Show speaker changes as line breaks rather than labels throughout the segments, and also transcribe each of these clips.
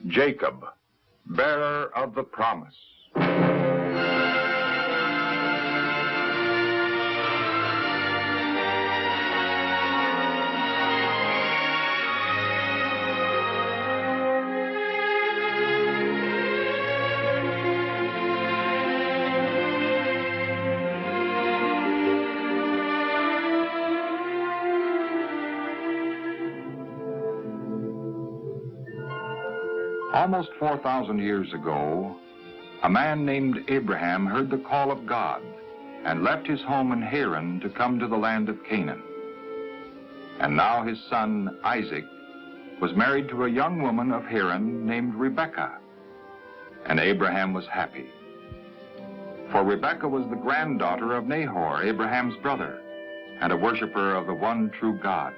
Jacob, bearer of the promise. Almost 4,000 years ago, a man named Abraham heard the call of God and left his home in Haran to come to the land of Canaan. And now his son, Isaac, was married to a young woman of Haran named Rebekah. And Abraham was happy. For Rebekah was the granddaughter of Nahor, Abraham's brother, and a worshiper of the one true God.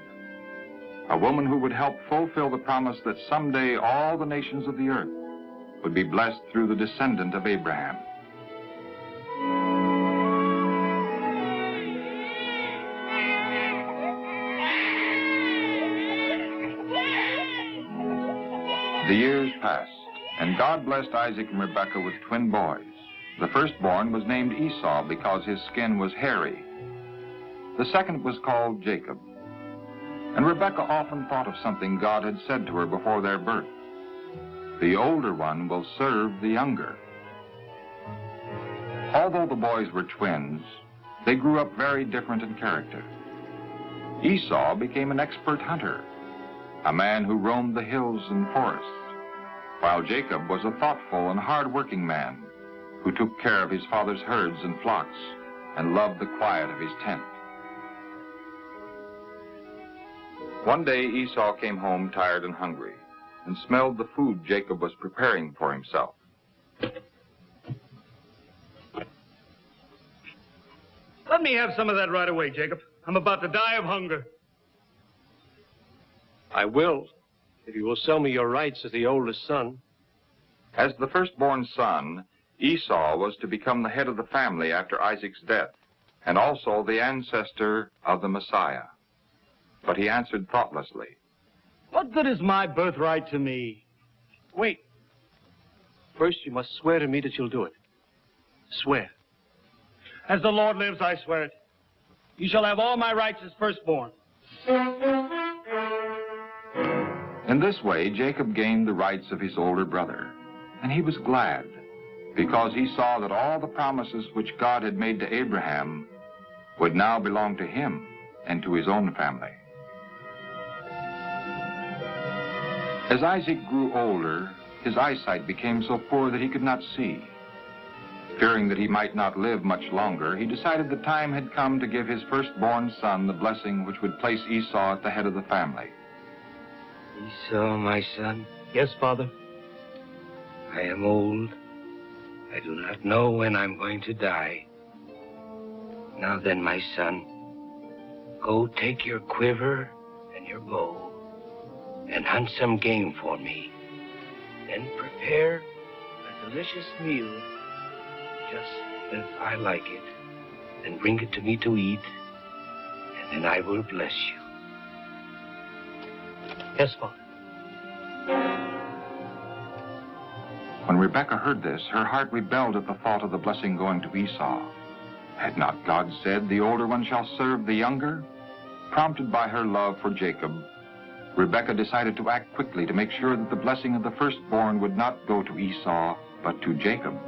A woman who would help fulfill the promise that someday all the nations of the earth would be blessed through the descendant of Abraham. The years passed, and God blessed Isaac and Rebekah with twin boys. The firstborn was named Esau because his skin was hairy. The second was called Jacob. And Rebekah often thought of something God had said to her before their birth. The older one will serve the younger. Although the boys were twins, they grew up very different in character. Esau became an expert hunter, a man who roamed the hills and forests, while Jacob was a thoughtful and hard-working man who took care of his father's herds and flocks and loved the quiet of his tent. One day, Esau came home tired and hungry and smelled the food Jacob was preparing for himself.
Let me have some of that right away, Jacob. I'm about to die of hunger.
I will, if you will sell me your rights as the oldest son.
As the firstborn son, Esau was to become the head of the family after Isaac's death, and also the ancestor of the Messiah. But he answered thoughtlessly,
What good is my birthright to me?
Wait. First, you must swear to me that you'll do it. Swear.
As the Lord lives, I swear it. You shall have all my rights as firstborn.
In this way, Jacob gained the rights of his older brother, and he was glad, because he saw that all the promises which God had made to Abraham would now belong to him and to his own family. As Isaac grew older, his eyesight became so poor that he could not see. Fearing that he might not live much longer, he decided the time had come to give his firstborn son the blessing which would place Esau at the head of the family.
Esau, my son?
Yes, Father.
I am old. I do not know when I'm going to die. Now then, my son, go take your quiver and your bow and hunt some game for me. Then prepare a delicious meal just as I like it. Then bring it to me to eat, and then I will bless you.
Yes, Father.
When Rebekah heard this, her heart rebelled at the thought of the blessing going to Esau. Had not God said, the older one shall serve the younger? Prompted by her love for Jacob, Rebekah decided to act quickly to make sure that the blessing of the firstborn would not go to Esau, but to Jacob.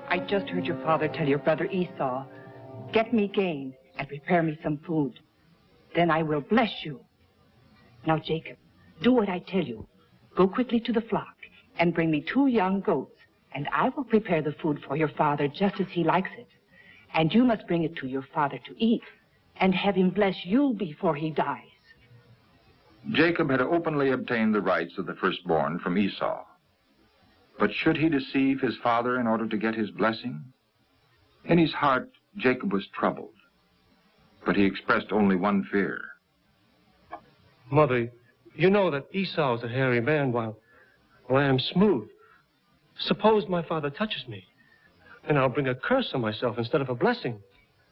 I just heard your father tell your brother Esau, get me game and prepare me some food. Then I will bless you. Now, Jacob, do what I tell you. Go quickly to the flock and bring me 2 young goats, and I will prepare the food for your father just as he likes it. And you must bring it to your father to eat and have him bless you before he dies.
Jacob had openly obtained the rights of the firstborn from Esau. But should he deceive his father in order to get his blessing? In his heart, Jacob was troubled, but he expressed only one fear.
Mother, you know that Esau is a hairy man while I am smooth. Suppose my father touches me, and I'll bring a curse on myself instead of a blessing.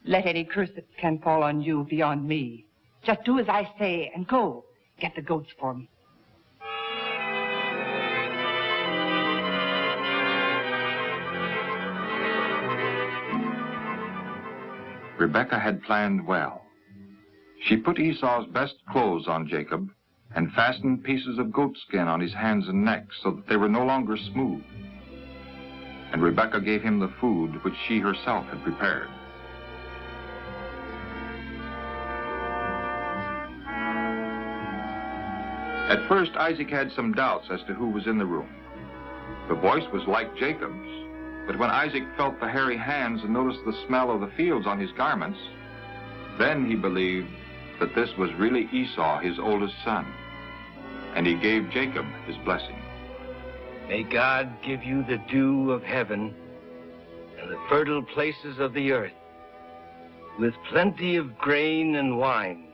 Let any curse that can fall on you be on me. Just do as I say and go. Get the goats for me.
Rebekah had planned well. She put Esau's best clothes on Jacob and fastened pieces of goatskin on his hands and neck so that they were no longer smooth. And Rebekah gave him the food which she herself had prepared. At first, Isaac had some doubts as to who was in the room. The voice was like Jacob's, but when Isaac felt the hairy hands and noticed the smell of the fields on his garments, then he believed that this was really Esau, his oldest son, and he gave Jacob his blessing.
May God give you the dew of heaven and the fertile places of the earth, with plenty of grain and wine.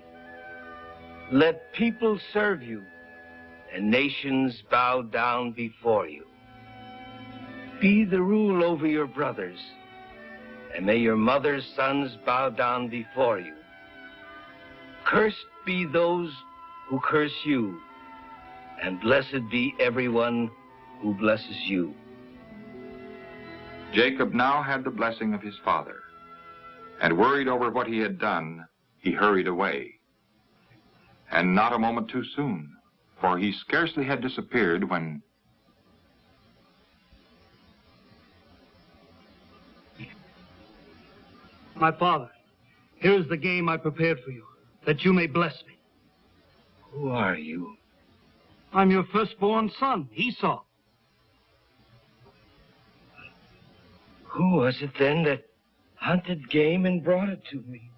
Let people serve you, and nations bow down before you. Be the rule over your brothers, and may your mother's sons bow down before you. Cursed be those who curse you, and blessed be everyone who blesses you.
Jacob now had the blessing of his father, and worried over what he had done, he hurried away. And not a moment too soon, for he scarcely had disappeared when...
My father, here is the game I prepared for you, that you may bless me.
Who are you?
I'm your firstborn son, Esau.
Who was it then that hunted game and brought it to me?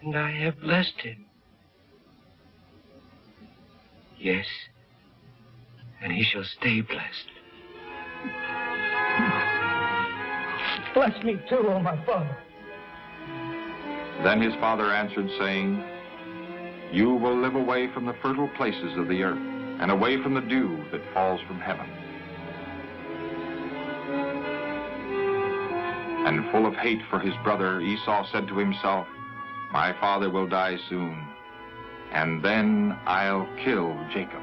And I have blessed him. Yes, and he shall stay blessed.
Bless me too, oh my father.
Then his father answered, saying, You will live away from the fertile places of the earth, and away from the dew that falls from heaven. And full of hate for his brother, Esau said to himself, My father will die soon, and then I'll kill Jacob.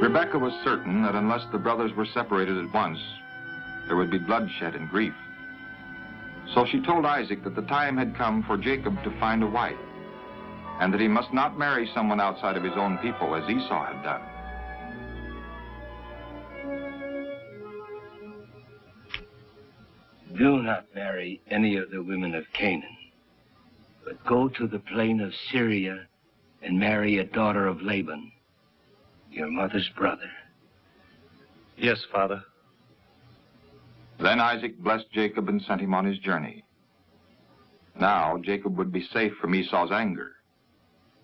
Rebekah was certain that unless the brothers were separated at once, there would be bloodshed and grief. So she told Isaac that the time had come for Jacob to find a wife, and that he must not marry someone outside of his own people as Esau had done.
Do not marry any of the women of Canaan, but go to the plain of Syria and marry a daughter of Laban, your mother's brother.
Yes, Father.
Then Isaac blessed Jacob and sent him on his journey. Now Jacob would be safe from Esau's anger,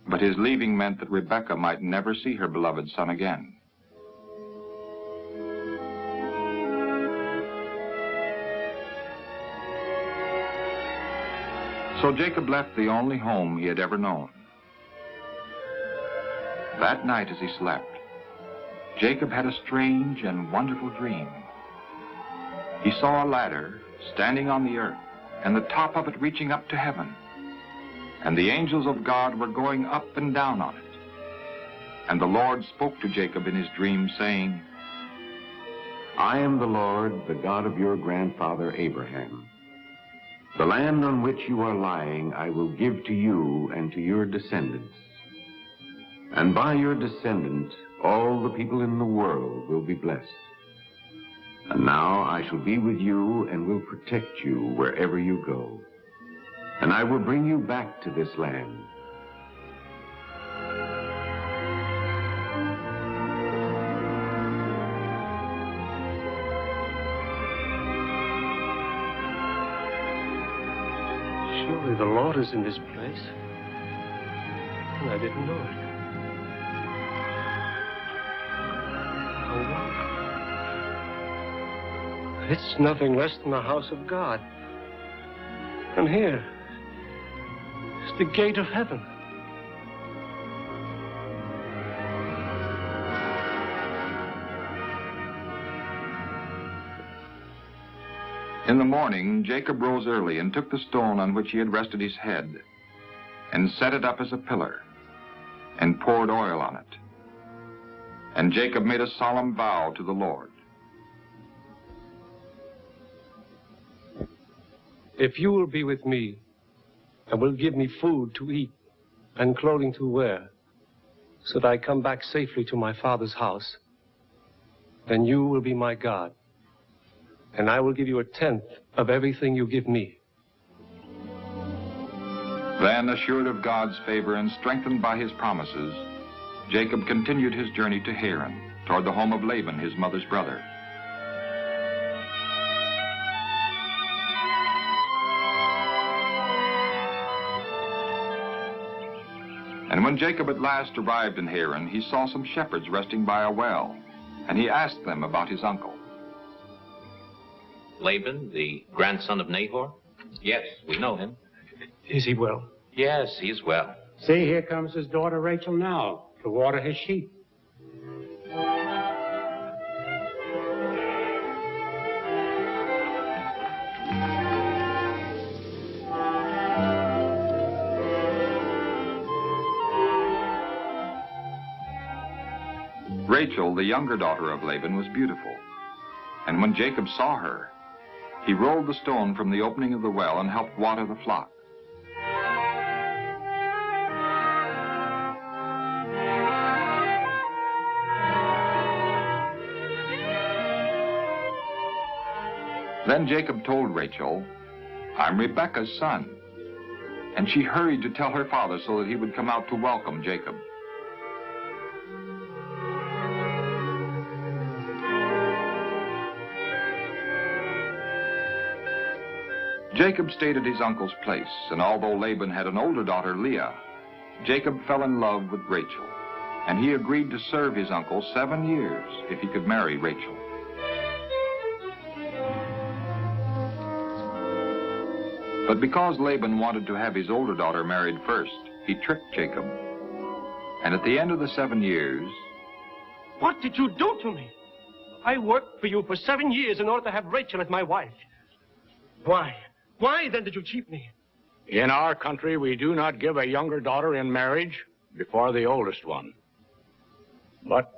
but his leaving meant that Rebekah might never see her beloved son again. So Jacob left the only home he had ever known. That night as he slept, Jacob had a strange and wonderful dream. He saw a ladder standing on the earth, and the top of it reaching up to heaven. And the angels of God were going up and down on it. And the Lord spoke to Jacob in his dream, saying,
I am the Lord, the God of your grandfather Abraham. The land on which you are lying I will give to you and to your descendants. And by your descendant, all the people in the world will be blessed. And now I shall be with you and will protect you wherever you go. And I will bring you back to this land.
Surely the Lord is in this place. And I didn't know it. How wonderful. It's nothing less than the house of God. And here is the gate of heaven.
In the morning, Jacob rose early and took the stone on which he had rested his head and set it up as a pillar and poured oil on it. And Jacob made a solemn vow to the Lord.
If you will be with me and will give me food to eat and clothing to wear, so that I come back safely to my father's house, then you will be my God, and I will give you 1/10 of everything you give me.
Then, assured of God's favor and strengthened by his promises, Jacob continued his journey to Haran, toward the home of Laban, his mother's brother. And when Jacob at last arrived in Haran, he saw some shepherds resting by a well, and he asked them about his uncle.
Laban, the grandson of Nahor? Yes, we know him.
Is he well?
Yes, he's well.
See, here comes his daughter Rachel now to water his sheep.
Rachel, the younger daughter of Laban, was beautiful. And when Jacob saw her, he rolled the stone from the opening of the well and helped water the flock. Then Jacob told Rachel, "I'm Rebekah's son." And she hurried to tell her father so that he would come out to welcome Jacob. Jacob stayed at his uncle's place, and although Laban had an older daughter, Leah, Jacob fell in love with Rachel, and he agreed to serve his uncle 7 years if he could marry Rachel. But because Laban wanted to have his older daughter married first, he tricked Jacob. And at the end of the 7 years...
What did you do to me? I worked for you for 7 years in order to have Rachel as my wife. Why? Why then did you cheat me?
In our country, we do not give a younger daughter in marriage before the oldest one. But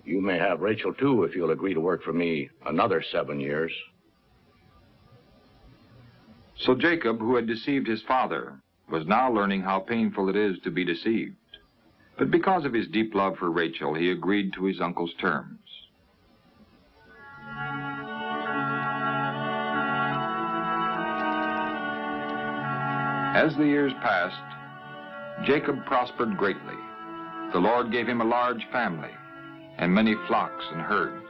you may have Rachel, too, if you'll agree to work for me another 7 years.
So Jacob, who had deceived his father, was now learning how painful it is to be deceived. But because of his deep love for Rachel, he agreed to his uncle's terms. As the years passed, Jacob prospered greatly. The Lord gave him a large family and many flocks and herds.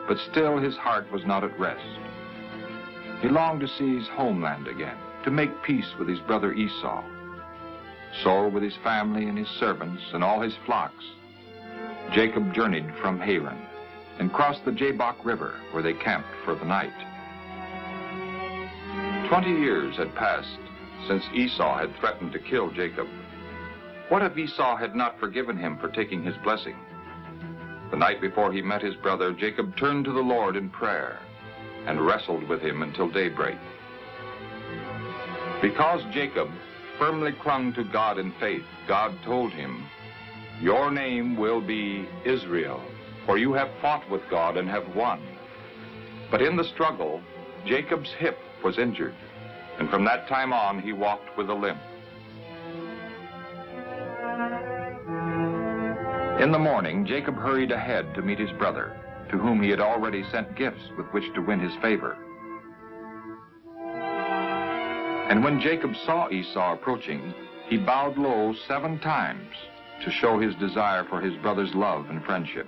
But still his heart was not at rest. He longed to see his homeland again, to make peace with his brother Esau. So, with his family and his servants and all his flocks, Jacob journeyed from Haran and crossed the Jabbok River, where they camped for the night. 20 years had passed since Esau had threatened to kill Jacob. What if Esau had not forgiven him for taking his blessing? The night before he met his brother, Jacob turned to the Lord in prayer and wrestled with him until daybreak. Because Jacob firmly clung to God in faith, God told him, "Your name will be Israel, for you have fought with God and have won." But in the struggle, Jacob's hip was injured, and from that time on, he walked with a limp. In the morning, Jacob hurried ahead to meet his brother, to whom he had already sent gifts with which to win his favor. And when Jacob saw Esau approaching, he bowed low 7 times to show his desire for his brother's love and friendship.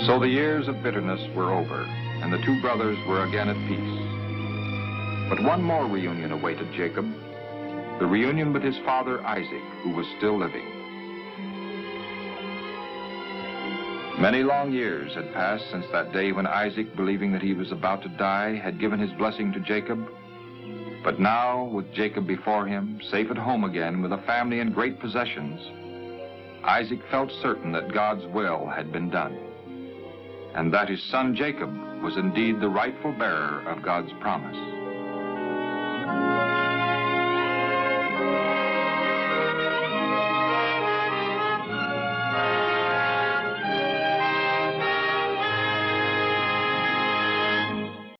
So the years of bitterness were over, and the 2 brothers were again at peace. But one more reunion awaited Jacob, the reunion with his father Isaac, who was still living. Many long years had passed since that day when Isaac, believing that he was about to die, had given his blessing to Jacob. But now, with Jacob before him, safe at home again, with a family and great possessions, Isaac felt certain that God's will had been done, and that his son Jacob was indeed the rightful bearer of God's promise.